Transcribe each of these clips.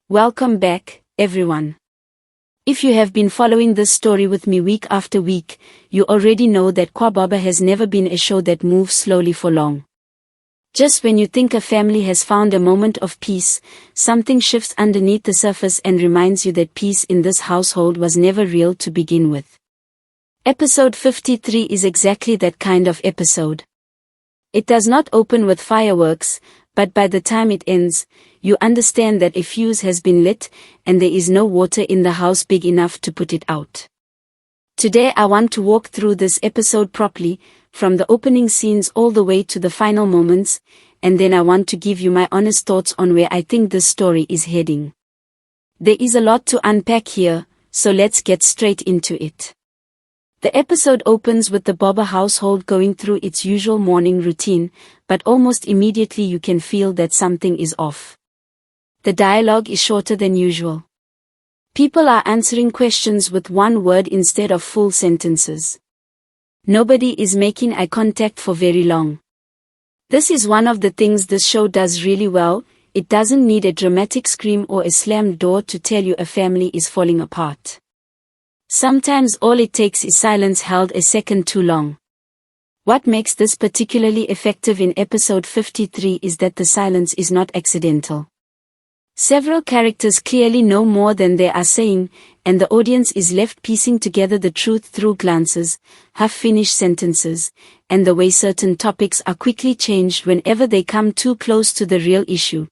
Welcome back, everyone. If you have been following this story with me week after week, you already know that KwaBaba has never been a show that moves slowly for long. Just when you think a family has found a moment of peace, something shifts underneath the surface and reminds you that peace in this household was never real to begin with. Episode 53 is exactly that kind of episode. It does not open with fireworks, but by the time it ends, you understand that a fuse has been lit, and there is no water in the house big enough to put it out. Today I want to walk through this episode properly, from the opening scenes all the way to the final moments, and then I want to give you my honest thoughts on where I think this story is heading. There is a lot to unpack here, so let's get straight into it. The episode opens with the Baba household going through its usual morning routine, but almost immediately you can feel that something is off. The dialogue is shorter than usual. People are answering questions with one word instead of full sentences. Nobody is making eye contact for very long. This is one of the things this show does really well. It doesn't need a dramatic scream or a slammed door to tell you a family is falling apart. Sometimes all it takes is silence held a second too long. What makes this particularly effective in episode 53 is that the silence is not accidental. Several characters clearly know more than they are saying, and the audience is left piecing together the truth through glances, half-finished sentences, and the way certain topics are quickly changed whenever they come too close to the real issue.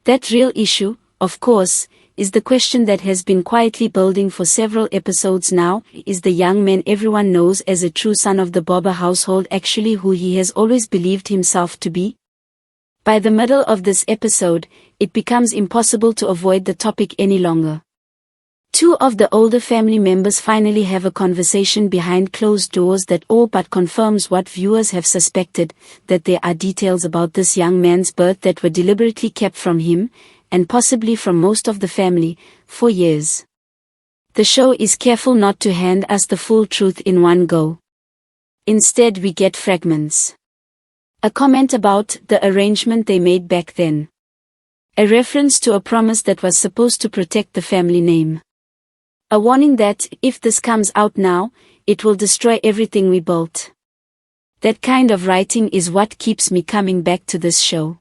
That real issue, of course, is the question that has been quietly building for several episodes now. Is the young man everyone knows as a true son of the Baba household actually who he has always believed himself to be? By the middle of this episode, it becomes impossible to avoid the topic any longer. Two of the older family members finally have a conversation behind closed doors that all but confirms what viewers have suspected, that there are details about this young man's birth that were deliberately kept from him, and possibly from most of the family, for years. The show is careful not to hand us the full truth in one go. Instead we get fragments. A comment about the arrangement they made back then. A reference to a promise that was supposed to protect the family name. A warning that, if this comes out now, it will destroy everything we built. That kind of writing is what keeps me coming back to this show.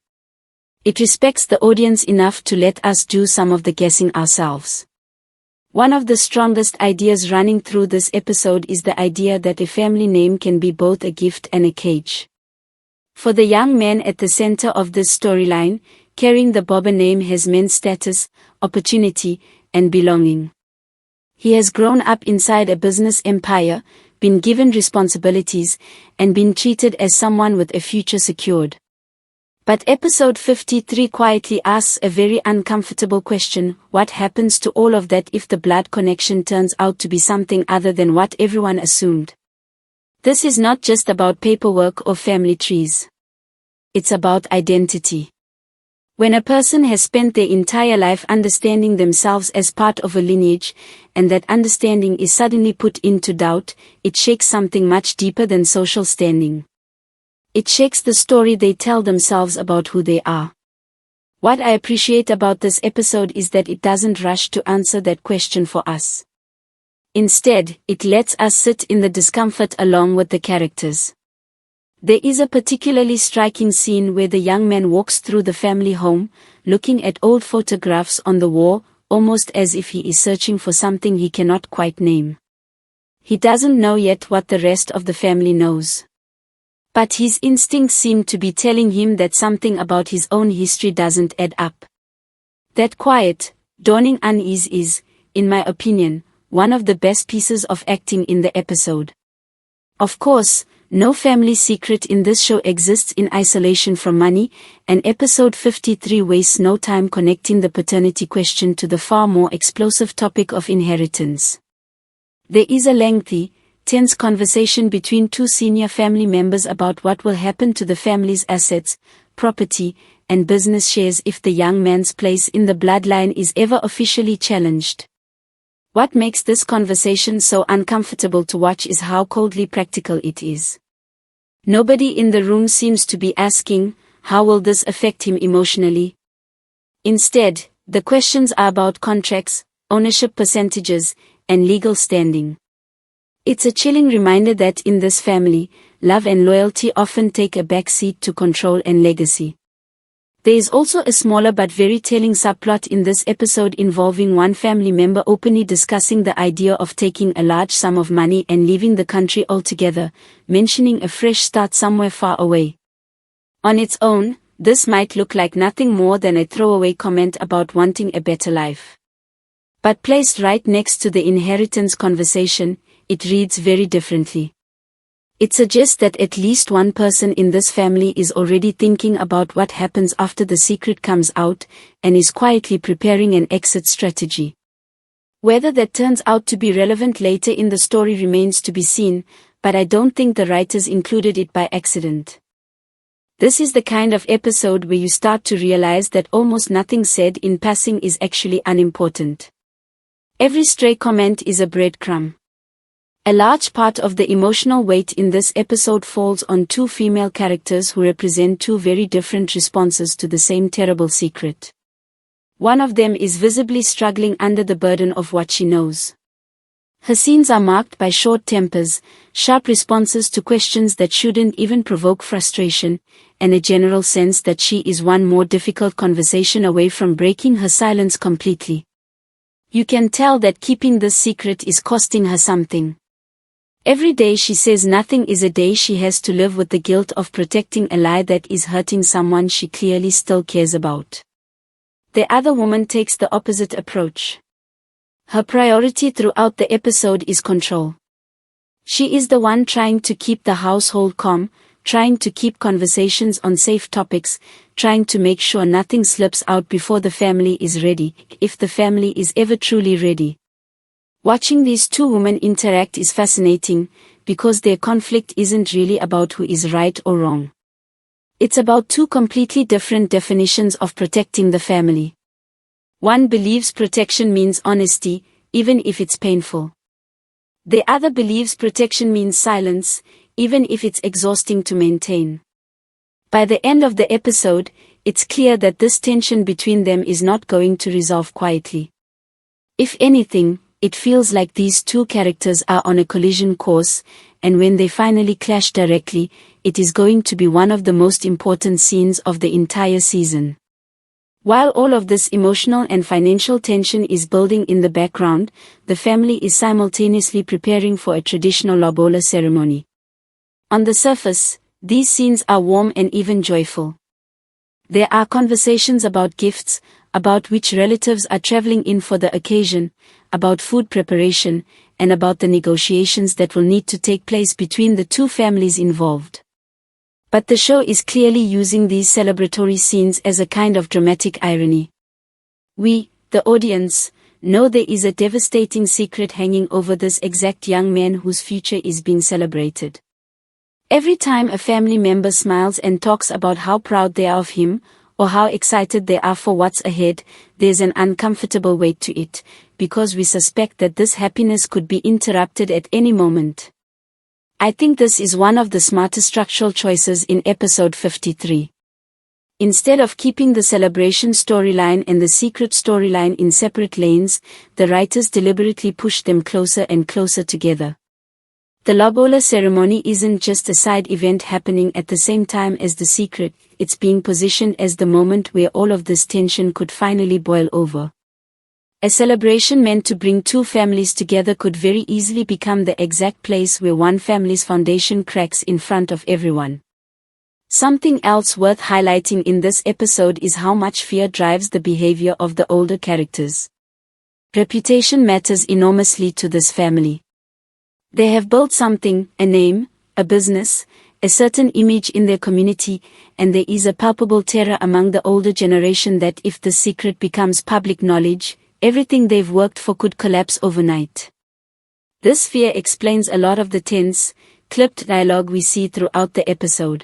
It respects the audience enough to let us do some of the guessing ourselves. One of the strongest ideas running through this episode is the idea that a family name can be both a gift and a cage. For the young man at the center of this storyline, carrying the Baba name has meant status, opportunity, and belonging. He has grown up inside a business empire, been given responsibilities, and been treated as someone with a future secured. But episode 53 quietly asks a very uncomfortable question: what happens to all of that if the blood connection turns out to be something other than what everyone assumed? This is not just about paperwork or family trees. It's about identity. When a person has spent their entire life understanding themselves as part of a lineage, and that understanding is suddenly put into doubt, it shakes something much deeper than social standing. It shakes the story they tell themselves about who they are. What I appreciate about this episode is that it doesn't rush to answer that question for us. Instead, it lets us sit in the discomfort along with the characters. There is a particularly striking scene where the young man walks through the family home, looking at old photographs on the wall, almost as if he is searching for something he cannot quite name. He doesn't know yet what the rest of the family knows. But his instincts seem to be telling him that something about his own history doesn't add up. That quiet, dawning unease is, in my opinion, one of the best pieces of acting in the episode. Of course, no family secret in this show exists in isolation from money, and episode 53 wastes no time connecting the paternity question to the far more explosive topic of inheritance. There is a lengthy, tense conversation between two senior family members about what will happen to the family's assets, property, and business shares if the young man's place in the bloodline is ever officially challenged. What makes this conversation so uncomfortable to watch is how coldly practical it is. Nobody in the room seems to be asking, how will this affect him emotionally? Instead, The questions are about contracts, ownership percentages, and legal standing. It's a chilling reminder that in this family, love and loyalty often take a backseat to control and legacy. There is also a smaller but very telling subplot in this episode involving one family member openly discussing the idea of taking a large sum of money and leaving the country altogether, mentioning a fresh start somewhere far away. On its own, this might look like nothing more than a throwaway comment about wanting a better life. But placed right next to the inheritance conversation, it reads very differently. It suggests that at least one person in this family is already thinking about what happens after the secret comes out, and is quietly preparing an exit strategy. Whether that turns out to be relevant later in the story remains to be seen, but I don't think the writers included it by accident. This is the kind of episode where you start to realize that almost nothing said in passing is actually unimportant. Every stray comment is a breadcrumb. A large part of the emotional weight in this episode falls on two female characters who represent two very different responses to the same terrible secret. One of them is visibly struggling under the burden of what she knows. Her scenes are marked by short tempers, sharp responses to questions that shouldn't even provoke frustration, and a general sense that she is one more difficult conversation away from breaking her silence completely. You can tell that keeping this secret is costing her something. Every day she says nothing is a day she has to live with the guilt of protecting a lie that is hurting someone she clearly still cares about. The other woman takes the opposite approach. Her priority throughout the episode is control. She is the one trying to keep the household calm, trying to keep conversations on safe topics, trying to make sure nothing slips out before the family is ready, if the family is ever truly ready. Watching these two women interact is fascinating, because their conflict isn't really about who is right or wrong. It's about two completely different definitions of protecting the family. One believes protection means honesty, even if it's painful. The other believes protection means silence, even if it's exhausting to maintain. By the end of the episode, it's clear that this tension between them is not going to resolve quietly. If anything, it feels like these two characters are on a collision course, and when they finally clash directly, it is going to be one of the most important scenes of the entire season. While all of this emotional and financial tension is building in the background, the family is simultaneously preparing for a traditional Lobola ceremony. On the surface, these scenes are warm and even joyful. There are conversations about gifts, about which relatives are traveling in for the occasion, about food preparation, and about the negotiations that will need to take place between the two families involved. But the show is clearly using these celebratory scenes as a kind of dramatic irony. We, the audience, know there is a devastating secret hanging over this exact young man whose future is being celebrated. Every time a family member smiles and talks about how proud they are of him, or how excited they are for what's ahead, there's an uncomfortable weight to it, because we suspect that this happiness could be interrupted at any moment. I think this is one of the smarter structural choices in episode 53. Instead of keeping the celebration storyline and the secret storyline in separate lanes, the writers deliberately push them closer and closer together. The Lobola ceremony isn't just a side event happening at the same time as the secret, it's being positioned as the moment where all of this tension could finally boil over. A celebration meant to bring two families together could very easily become the exact place where one family's foundation cracks in front of everyone. Something else worth highlighting in this episode is how much fear drives the behavior of the older characters. Reputation matters enormously to this family. They have built something, a name, a business, a certain image in their community, and there is a palpable terror among the older generation that if the secret becomes public knowledge, everything they've worked for could collapse overnight. This fear explains a lot of the tense, clipped dialogue we see throughout the episode.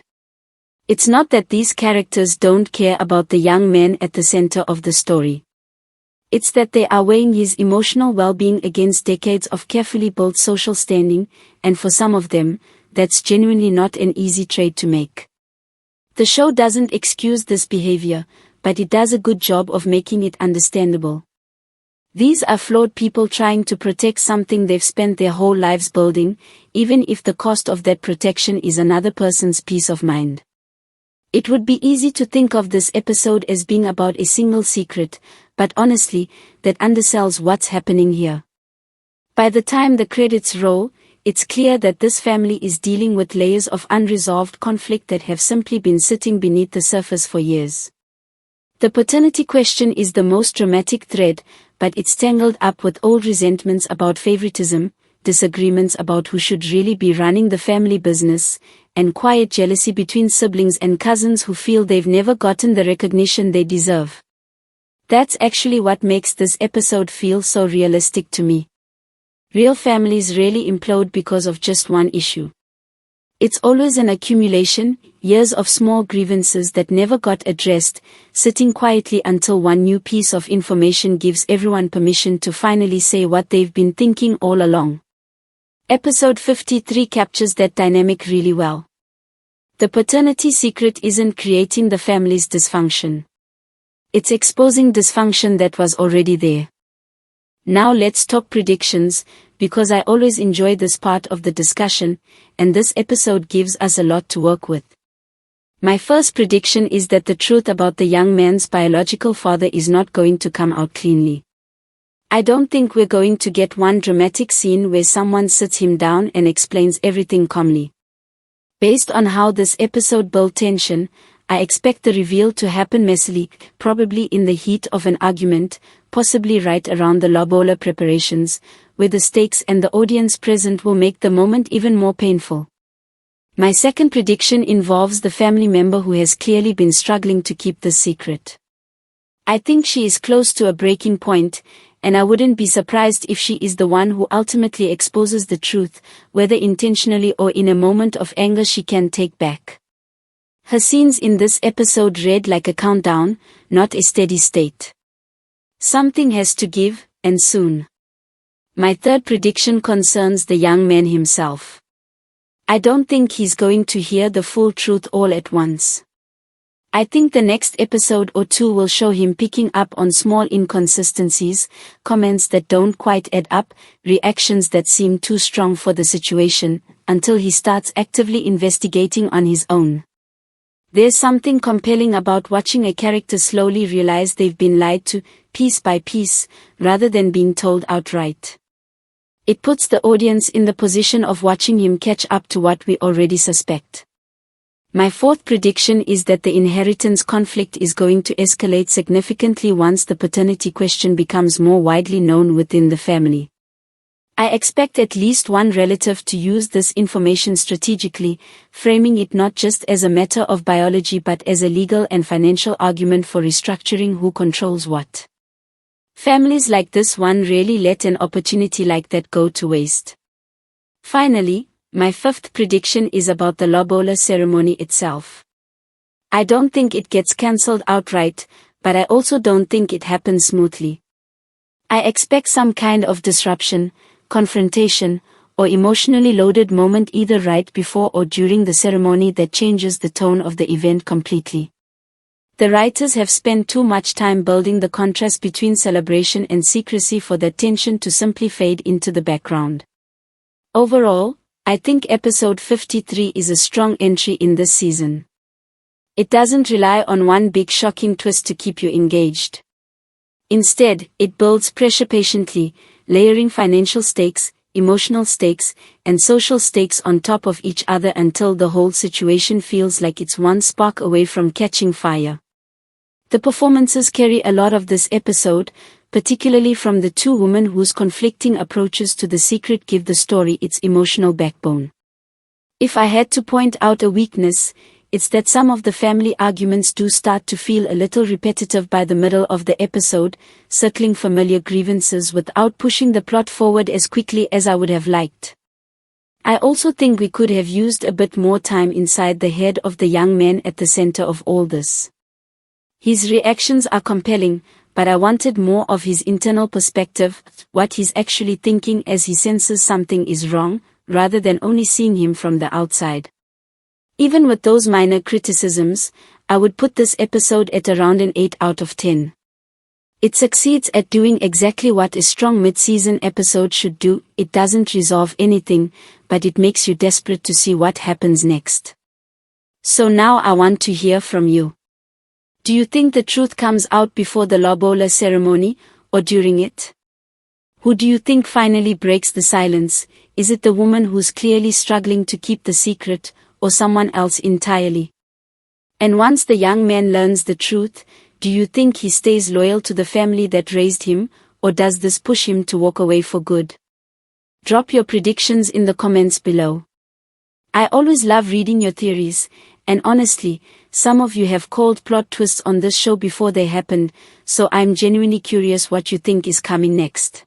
It's not that these characters don't care about the young man at the center of the story. It's that they are weighing his emotional well-being against decades of carefully built social standing, and for some of them, that's genuinely not an easy trade to make. The show doesn't excuse this behavior, but it does a good job of making it understandable. These are flawed people trying to protect something they've spent their whole lives building, even if the cost of that protection is another person's peace of mind. It would be easy to think of this episode as being about a single secret, but honestly, that undersells what's happening here. By the time the credits roll, it's clear that this family is dealing with layers of unresolved conflict that have simply been sitting beneath the surface for years. The paternity question is the most dramatic thread, but it's tangled up with old resentments about favoritism, disagreements about who should really be running the family business, and quiet jealousy between siblings and cousins who feel they've never gotten the recognition they deserve. That's actually what makes this episode feel so realistic to me. Real families rarely implode because of just one issue. It's always an accumulation, years of small grievances that never got addressed, sitting quietly until one new piece of information gives everyone permission to finally say what they've been thinking all along. Episode 53 captures that dynamic really well. The paternity secret isn't creating the family's dysfunction. It's exposing dysfunction that was already there. Now let's talk predictions, because I always enjoy this part of the discussion, and this episode gives us a lot to work with. My first prediction is that the truth about the young man's biological father is not going to come out cleanly. I don't think we're going to get one dramatic scene where someone sits him down and explains everything calmly. Based on how this episode built tension, I expect the reveal to happen messily, probably in the heat of an argument, possibly right around the Lobola preparations, where the stakes and the audience present will make the moment even more painful. My second prediction involves the family member who has clearly been struggling to keep this secret. I think she is close to a breaking point, and I wouldn't be surprised if she is the one who ultimately exposes the truth, whether intentionally or in a moment of anger she can take back. Her scenes in this episode read like a countdown, not a steady state. Something has to give, and soon. My third prediction concerns the young man himself. I don't think he's going to hear the full truth all at once. I think the next episode or two will show him picking up on small inconsistencies, comments that don't quite add up, reactions that seem too strong for the situation, until he starts actively investigating on his own. There's something compelling about watching a character slowly realize they've been lied to, piece by piece, rather than being told outright. It puts the audience in the position of watching him catch up to what we already suspect. My fourth prediction is that the inheritance conflict is going to escalate significantly once the paternity question becomes more widely known within the family. I expect at least one relative to use this information strategically, framing it not just as a matter of biology but as a legal and financial argument for restructuring who controls what. Families like this one rarely let an opportunity like that go to waste. Finally, my fifth prediction is about the Lobola ceremony itself. I don't think it gets cancelled outright, but I also don't think it happens smoothly. I expect some kind of disruption, confrontation, or emotionally loaded moment either right before or during the ceremony that changes the tone of the event completely. The writers have spent too much time building the contrast between celebration and secrecy for that tension to simply fade into the background. Overall, I think episode 53 is a strong entry in this season. It doesn't rely on one big shocking twist to keep you engaged. Instead, it builds pressure patiently, layering financial stakes, emotional stakes, and social stakes on top of each other until the whole situation feels like it's one spark away from catching fire. The performances carry a lot of this episode, particularly from the two women whose conflicting approaches to the secret give the story its emotional backbone. If I had to point out a weakness, it's that some of the family arguments do start to feel a little repetitive by the middle of the episode, circling familiar grievances without pushing the plot forward as quickly as I would have liked. I also think we could have used a bit more time inside the head of the young man at the center of all this. His reactions are compelling, but I wanted more of his internal perspective, what he's actually thinking as he senses something is wrong, rather than only seeing him from the outside. Even with those minor criticisms, I would put this episode at around an 8 out of 10. It succeeds at doing exactly what a strong mid-season episode should do. It doesn't resolve anything, but it makes you desperate to see what happens next. So now I want to hear from you. Do you think the truth comes out before the Lobola ceremony, or during it? Who do you think finally breaks the silence? Is it the woman who's clearly struggling to keep the secret, or someone else entirely? And once the young man learns the truth, do you think he stays loyal to the family that raised him, or does this push him to walk away for good? Drop your predictions in the comments below. I always love reading your theories, and honestly, some of you have called plot twists on this show before they happened, so I'm genuinely curious what you think is coming next.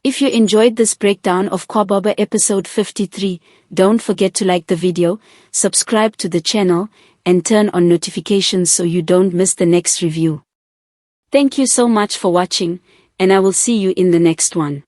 If you enjoyed this breakdown of KwaBaba episode 53, don't forget to like the video, subscribe to the channel, and turn on notifications so you don't miss the next review. Thank you so much for watching, and I will see you in the next one.